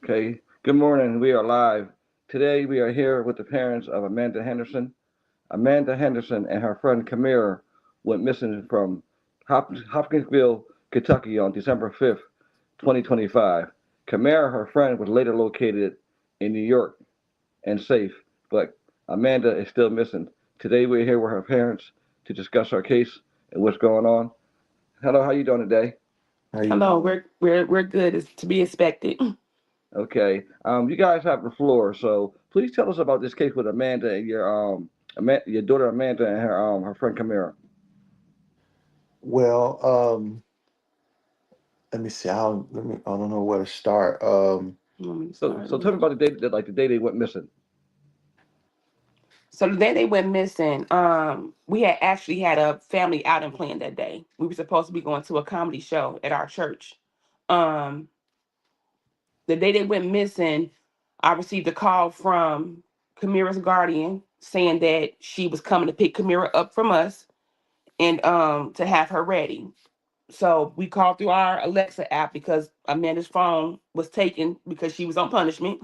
Okay. Good morning. We are live. Today we are here with the parents of Amanda Henderson. Amanda Henderson and her friend Kiera went missing from Hopkinsville, Kentucky on December 5th, 2025. Kiera, her friend, was later located in New York and safe, but Amanda is still missing. Today we're here with her parents to discuss our case and what's going on. Hello, how you doing today? How you? Hello, we're good as to be expected. Okay. You guys have the floor, so please tell us about this case with Amanda and your daughter Amanda and her friend Kiera. Well, let me see. I don't know where to start. You want me to So start? so tell me about the day they went missing. So the day they went missing, we had actually had a family outing planned that day. We were supposed to be going to a comedy show at our church. Um, the day they went missing, I received a call from Kamira's guardian saying that she was coming to pick Kamira up from us and to have her ready. So we called through our Alexa app because Amanda's phone was taken because she was on punishment.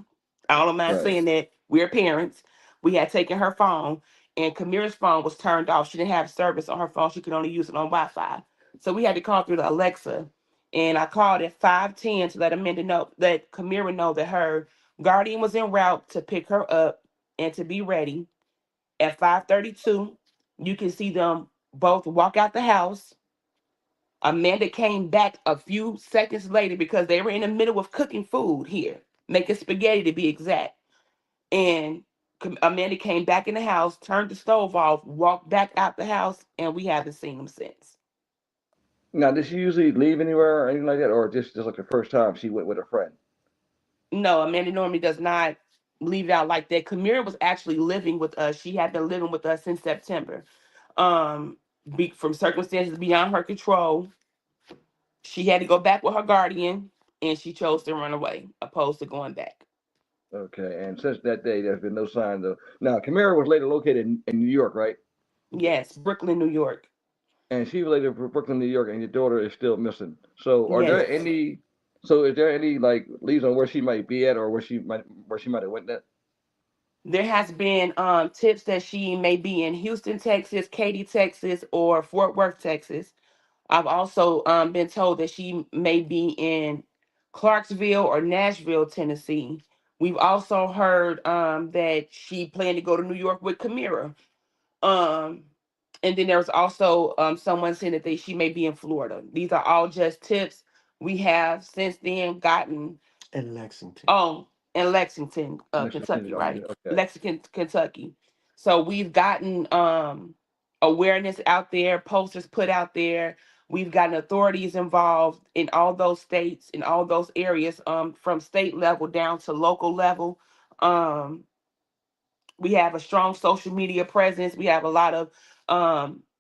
I don't mind Right. saying that we're parents. We had taken her phone, and Kamira's phone was turned off. She didn't have service on her phone. She could only use it on Wi-Fi. So we had to call through the Alexa, and I called at 5:10 to let Amanda know that Kamira know that her guardian was en route to pick her up and to be ready. At 5:32, you can see them both walk out the house. Amanda came back a few seconds later because they were in the middle of cooking food here, making spaghetti to be exact. And Amanda came back in the house, turned the stove off, walked back out the house, and we haven't seen them since. Now, did she usually leave anywhere or anything like that, or just like the first time she went with a friend? No, Amanda normally does not leave it out like that. Kamira was actually living with us. She had been living with us since September. Um, from circumstances beyond her control, she had to go back with her guardian, and she chose to run away, opposed to going back. Okay. And since that day, there's been no sign though. Now, Kiera was later located in New York, right? Yes, Brooklyn, New York. And she was later from Brooklyn, New York, and your daughter is still missing. So, are there Yes. any? So, is there any like leads on where she might be at, or where she might have went at? There has been tips that she may be in Houston, Texas, Katy, Texas, or Fort Worth, Texas. I've also been told that she may be in Clarksville or Nashville, Tennessee. We've also heard that she planned to go to New York with Kamira. Um, and then there was also someone saying that she may be in Florida. These are all just tips. We have since then gotten in Lexington. in Lexington, Next Kentucky, to right? okay. Lexington, Kentucky. So we've gotten awareness out there, posters put out there. We've gotten authorities involved in all those states, in all those areas, from state level down to local level. Um, we have a strong social media presence. We have a lot of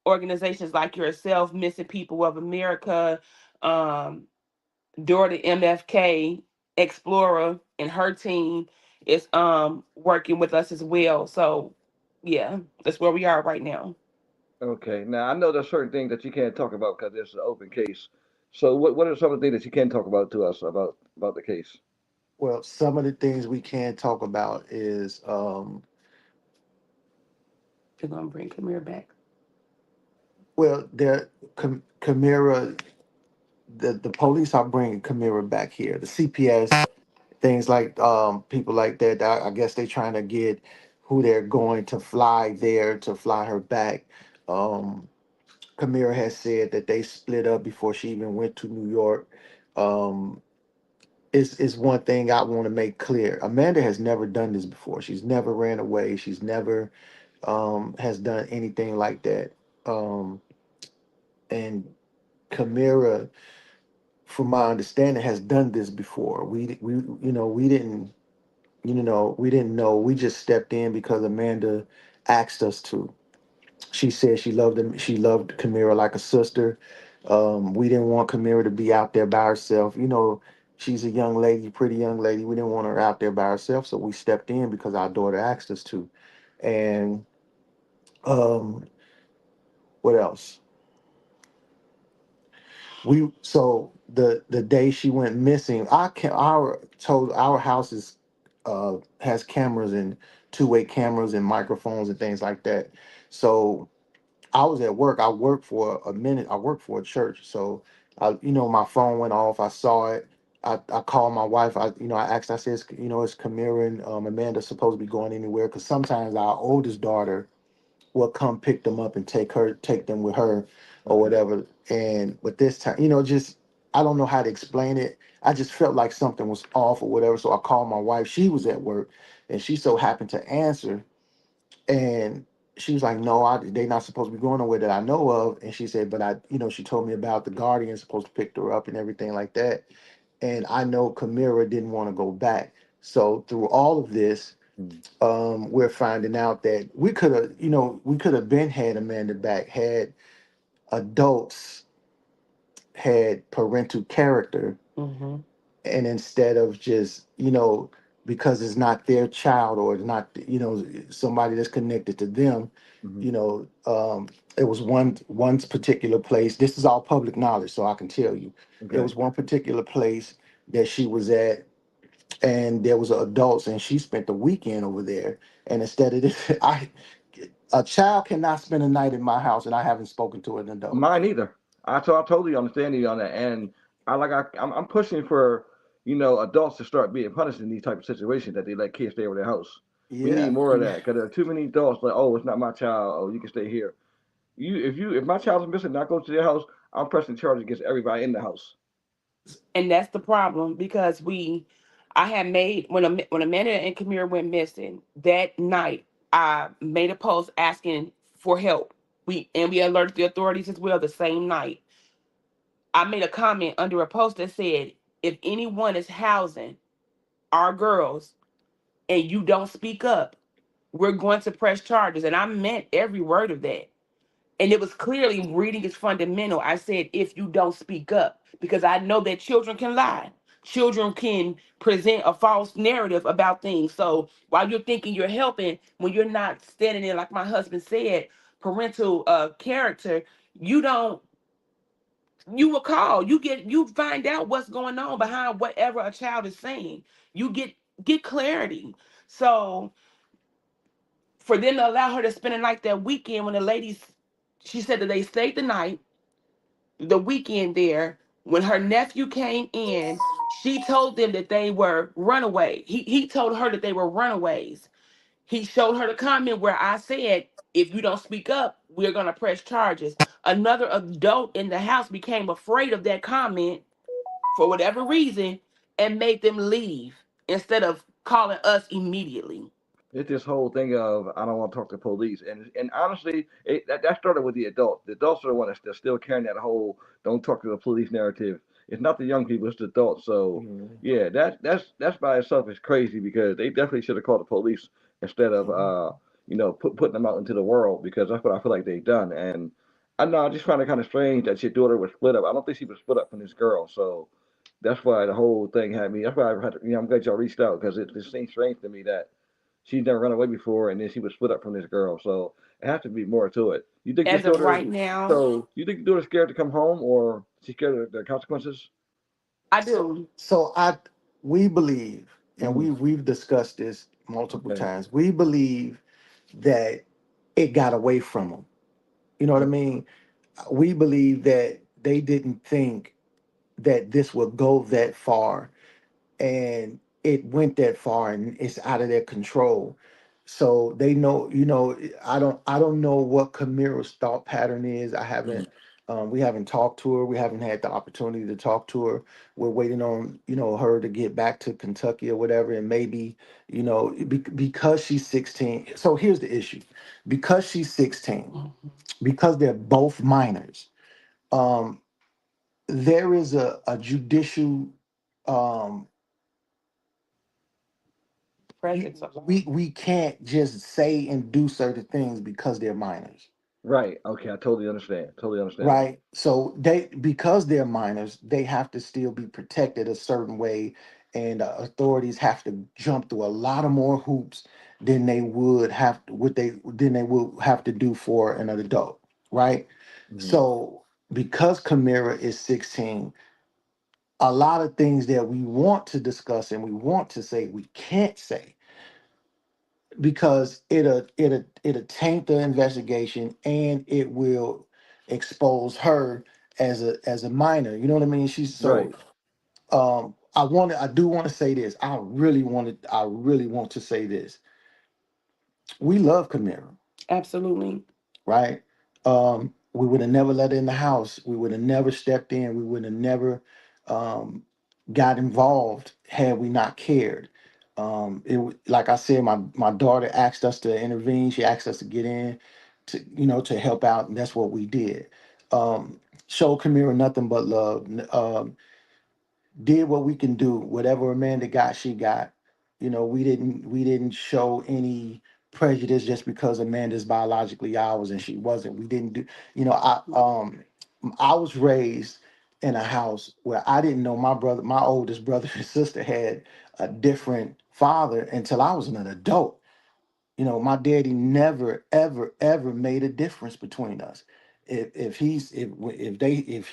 organizations like yourself, Missing People of America, um, Dora the MFK Explorer and her team is working with us as well. So yeah, that's where we are right now. Okay. Now, I know there's certain things that you can't talk about because it's an open case. So, what are some of the things that you can talk about to us about the case? Well, some of the things we can talk about is You're gonna bring Kamir back. there Kamira, the police are bringing Kamira back here. The CPS, things like people like that. I guess they're trying to get who they're going to fly there to fly her back. Um, Kamira has said that they split up before she even went to New York. Um, is one thing I want to make clear. Amanda has never done this before. She's never ran away. She's never has done anything like that. Um, and Kamira, from my understanding, has done this before. We didn't we didn't know. We just stepped in because Amanda asked us to. She said she loved him. She loved Kamira like a sister. We didn't want Kamira to be out there by herself. She's a young lady, pretty young lady. We didn't want her out there by herself, so we stepped in because our daughter asked us to. And um, what else? We so the day she went missing, told our house is has cameras and two-way cameras and microphones and things like that. So I was at work. I worked for a minute. I worked for a church. So my phone went off. I saw it. I called my wife. I asked. I said, is Kamira and Amanda supposed to be going anywhere? Because sometimes our oldest daughter will come pick them up and take them with her, or Okay. whatever. And but this time, just I don't know how to explain it. I just felt like something was off or whatever. So I called my wife. She was at work, and she so happened to answer. And she was like, "No, they not supposed to be going nowhere that I know of." And she said, "But she told me about the guardian supposed to pick her up and everything like that." And I know Kamira didn't want to go back. So through all of this, Mm. we're finding out that we could have been had Amanda back had adults had parental character, Mm-hmm. and instead of just because it's not their child or it's not somebody that's connected to them, Hmm. you know um it was one particular place. This is all public knowledge, so I can tell you it Okay. was one particular place that she was at, and there was adults, and she spent the weekend over there. And instead of this, a child cannot spend a night in my house and I haven't spoken to an adult. Mine either. I totally understand you on that, and I'm pushing for adults to start being punished in these type of situations that they let kids stay over their house. We need Yeah, more of yeah. that because there are too many adults like, oh, it's not my child. Oh, you can stay here. If my child is missing, not go to their house, I'm pressing charges against everybody in the house. And that's the problem because I had made when Amanda and Kamira went missing that night. I made a post asking for help. We alerted the authorities as well the same night. I made a comment under a post that said, if anyone is housing our girls and you don't speak up, we're going to press charges. And I meant every word of that. And it was clearly reading is fundamental. I said, if you don't speak up, because I know that children can lie. Children can present a false narrative about things. So while you're thinking you're helping, when you're not standing in, like my husband said, parental character, you don't, you will call, you find out what's going on behind whatever a child is saying. You get clarity. So for them to allow her to spend a night that weekend when the ladies, she said that they stayed the night, the weekend there. When her nephew came in, she told them that they were runaway. He told her that they were runaways. He showed her the comment where I said, if you don't speak up, we're gonna press charges. Another adult in the house became afraid of that comment for whatever reason and made them leave instead of calling us immediately. It's this whole thing of I don't want to talk to police, and honestly, that started with the adults. The adults are the ones that's still carrying that whole don't talk to the police narrative. It's not the young people; it's the adults. So Mhm. yeah, that's by itself is crazy because they definitely should have called the police instead of Mhm. putting them out into the world because that's what I feel like they've done. And I know I just find it kind of strange that your daughter was split up. I don't think she was split up from this girl, so that's why the whole thing had me. That's why I had to, I'm glad y'all reached out because it just seems strange to me that she's never run away before, and then she was split up from this girl. So it has to be more to it. You think this As of daughter? right now, So you think the daughter's scared to come home, or she's scared of the consequences? I do. So we believe, and Mm, we've discussed this multiple okay. times. We believe that it got away from them. You know what I Okay. mean? We believe that they didn't think that this would go that far, and it went that far, and it's out of their control. So they know, I don't know what Kamira's thought pattern is. I Mm, haven't We haven't talked to her. We haven't had the opportunity to talk to her. We're waiting on, her to get back to Kentucky or whatever. And maybe, because she's 16. So here's the issue. Because she's 16, Mhm. because they're both minors, um, there is a judicial, um, Presence we alone. we can't just say and do certain things because they're minors, right. Okay. I totally understand. Totally understandable. right? So because they're minors, they have to still be protected a certain way, and authorities have to jump through a lot of more hoops than they would have to do for an adult, right? Hmm. So because Kamira is 16, a lot of things that we want to discuss and we want to say, we can't say because it'll taint the investigation and it will expose her as a minor. You know what I mean? She's so Right. I do want to say this. I really want to say this. We love Camara, Absolutely. right? We would have never let her in the house. We would have never stepped in. We would have never um, got involved had we not cared. Like I said, my daughter asked us to intervene. She asked us to get in, to to help out, and that's what we did. Show Camara nothing but love. Did what we can do. Whatever Amanda got, she got. We didn't show any prejudice just because Amanda's biologically ours and she wasn't. We didn't do. I was raised in a house where I didn't know my oldest brother and sister had a different father until I was an adult. My daddy never, ever, ever made a difference between us. If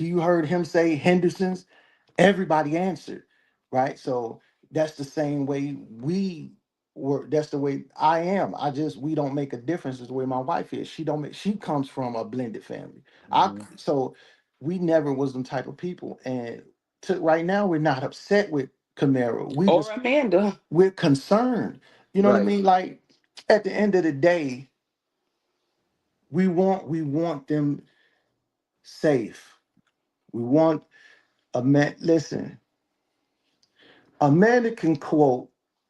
you heard him say Henderson's, everybody answered, right? So that's the same way we were. That's the way I am. We don't make a difference. Is the way my wife is. She don't make. She comes from a blended family. Hmm. So we never was them type of people. And right now we're not upset with Camaro. Or Amanda. We're concerned. You know what I Right. mean? Like at the end of the day, we want them safe. We want a man. Listen, Amanda can quote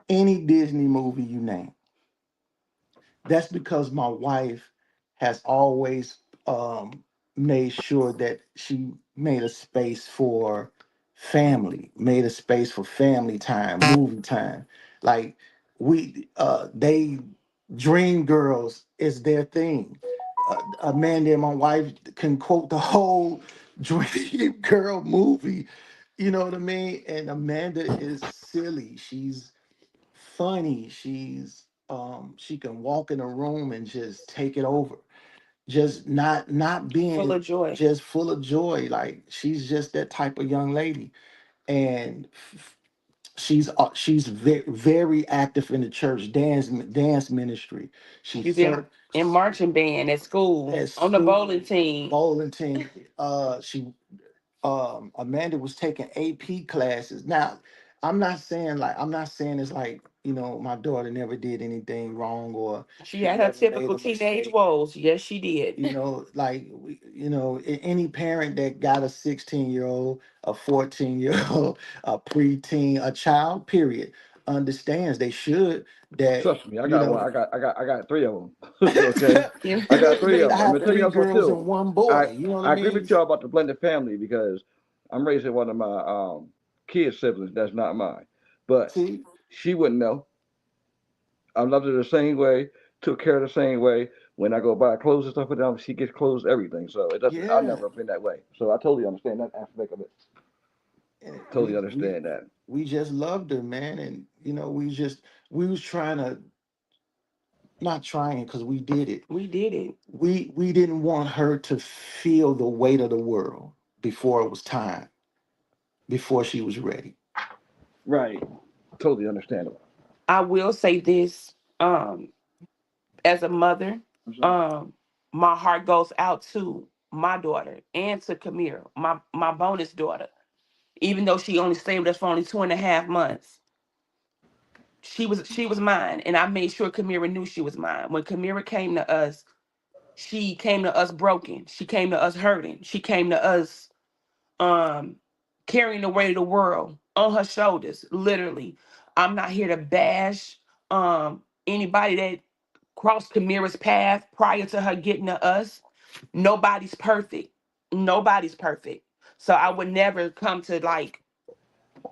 any Disney movie you name. That's because my wife has always made sure that she made a space for family, made a space for family time, movie time. Like they Dream Girls is their thing. Amanda and my wife can quote the whole Dream Girl movie. You know what I mean? And Amanda is silly. She's funny. She can walk in a room and just take it over. Just not Full being of joy. just full of joy. Like she's just that type of young lady. And she's very active in the church dance ministry. She She's in marching band at school, at on the school bowling team. bowling team. She Amanda was taking AP classes. Now, I'm not saying it's like, my daughter never did anything wrong or She she had her never made typical a teenage mistake. woes. Yes, she did. Like any parent that got a 16-year-old, a 14-year-old, a preteen, a child, period, understands they should that, Trust me, I you got one. know, I got three of them. Okay, Yeah. I got three I of them. I'm have gonna tell you three also girls too. and one I boy. You know what I I agree mean? with y'all about the blended family because I'm raising one of my kid siblings that's not mine, but See, she wouldn't know. I loved her the same way, took care of her the same way. When I go buy clothes and stuff for them, she gets clothes, everything. So it doesn't. I yeah. never been that way. So I totally understand that aspect of it. And Totally understand that. we just loved her, man. And we was trying to, not trying because we did it. We did it. We didn't want her to feel the weight of the world before it was time, before she was ready. Right. Totally understandable. I will say this, as a mother, What's up? um, my heart goes out to my daughter and to Kamira, my bonus daughter. Even though she only stayed with us for only 2.5 months, she was mine, and I made sure Kamira knew she was mine. When Kamira came to us, she came to us broken. She came to us hurting. She came to us um carrying the weight of the world on her shoulders, literally. I'm not here to bash anybody that crossed Kamira's path prior to her getting to us. Nobody's perfect. Nobody's perfect. So I would never come to like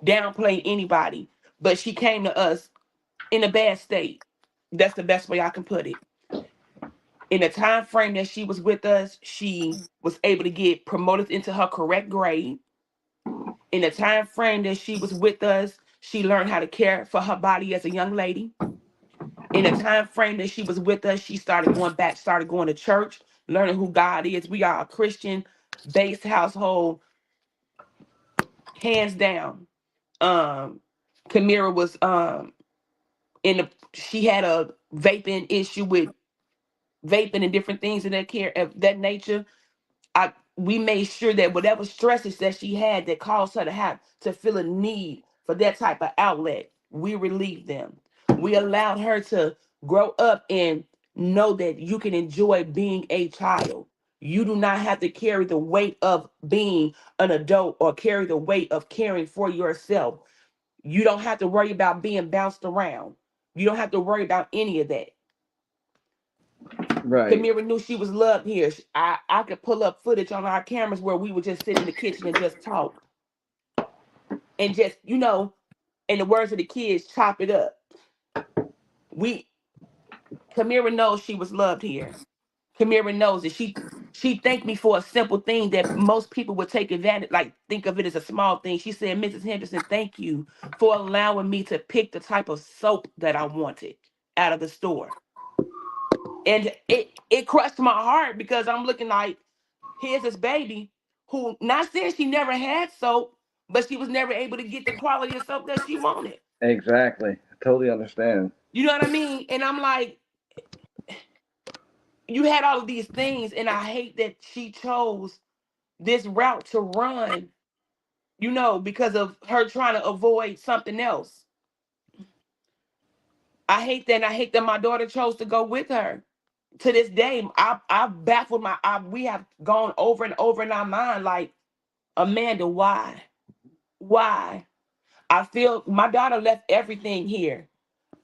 downplay anybody. But she came to us in a bad state. That's the best way I can put it. In the time frame that she was with us, she was able to get promoted into her correct grade. In the time frame that she was with us, she learned how to care for her body as a young lady. In the time frame that she was with us, she started going to church, learning who God is. We are a Christian based household. hands down. Kiera was in the she had a vaping issue with vaping and different things of that care of that nature. We made sure that whatever stresses that she had that caused her to have to feel a need for that type of outlet, we relieved them. We allowed her to grow up and know that you can enjoy being a child. You do not have to carry the weight of being an adult or carry the weight of caring for yourself. You don't have to worry about being bounced around. You don't have to worry about any of that. Right. Kamira knew she was loved here. I could pull up footage on our cameras where we would just sit in the kitchen and just talk and just, in the words of the kids, chop it up. We Kamira knows she was loved here. Kamira knows that she thanked me for a simple thing that most people would take advantage, like think of it as a small thing. She said, "Mrs. Henderson, thank you for allowing me to pick the type of soap that I wanted out of the store." And it crushed my heart because I'm looking like, here's this baby who, not saying she never had soap, but she was never able to get the quality of soap that she wanted. Exactly. I totally understand. You know what I mean? And I'm like, you had all of these things, and I hate that she chose this route to run, because of her trying to avoid something else. I hate that. And I hate that my daughter chose to go with her. To this day, I've baffled we have gone over and over in our mind, like, Amanda, why? Why? I feel my daughter left everything here.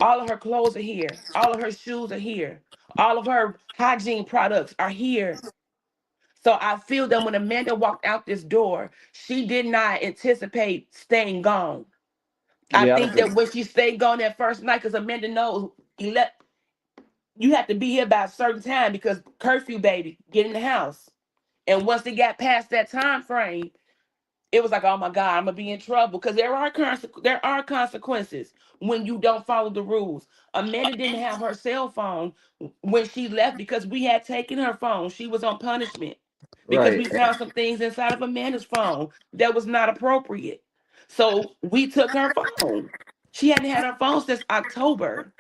All of her clothes are here. All of her shoes are here. All of her hygiene products are here. So I feel that when Amanda walked out this door, she did not anticipate staying gone. I Yeah, I think that don't. when she stayed gone that first night, because Amanda knows you have to be here by a certain time because curfew, baby, get in the house. And once they got past that time frame, it was like, oh my God, I'm gonna be in trouble because there are consequences when you don't follow the rules. Amanda didn't have her cell phone when she left because we had taken her phone. She was on punishment because Right. we found some things inside of Amanda's phone that was not appropriate. So we took her phone. She hadn't had her phone since October.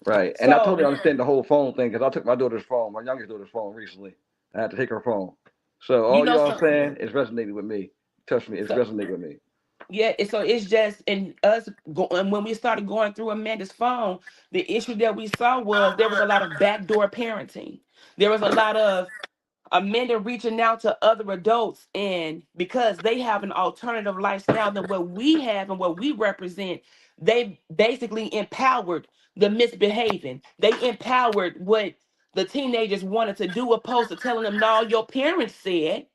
Right. And I totally So, understand the whole phone thing because I took my daughter's phone, my youngest daughter's phone recently. I had to take her phone. So you all know, y'all some saying is resonating with me. Trust me, it's so resonating with me. yeah, so it's just and us going when we started going through Amanda's phone, the issue that we saw was there was a lot of backdoor parenting. There was a lot of Amanda reaching out to other adults, and because they have an alternative lifestyle than what we have and what we represent, they basically empowered the misbehaving. They empowered what the teenagers wanted to do, opposed to telling them, no, your parents said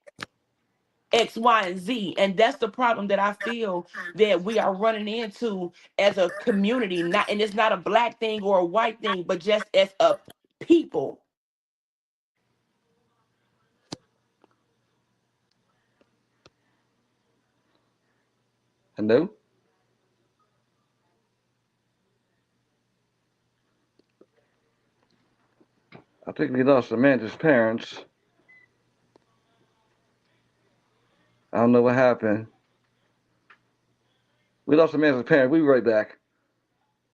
X, Y, and Z. And that's the problem that I feel that we are running into as a community. Not, and it's not a black thing or a white thing, but just as a people. Hello? I think we lost Amanda's parents. I don't know what happened. We lost Amanda's parents. We'll be right back.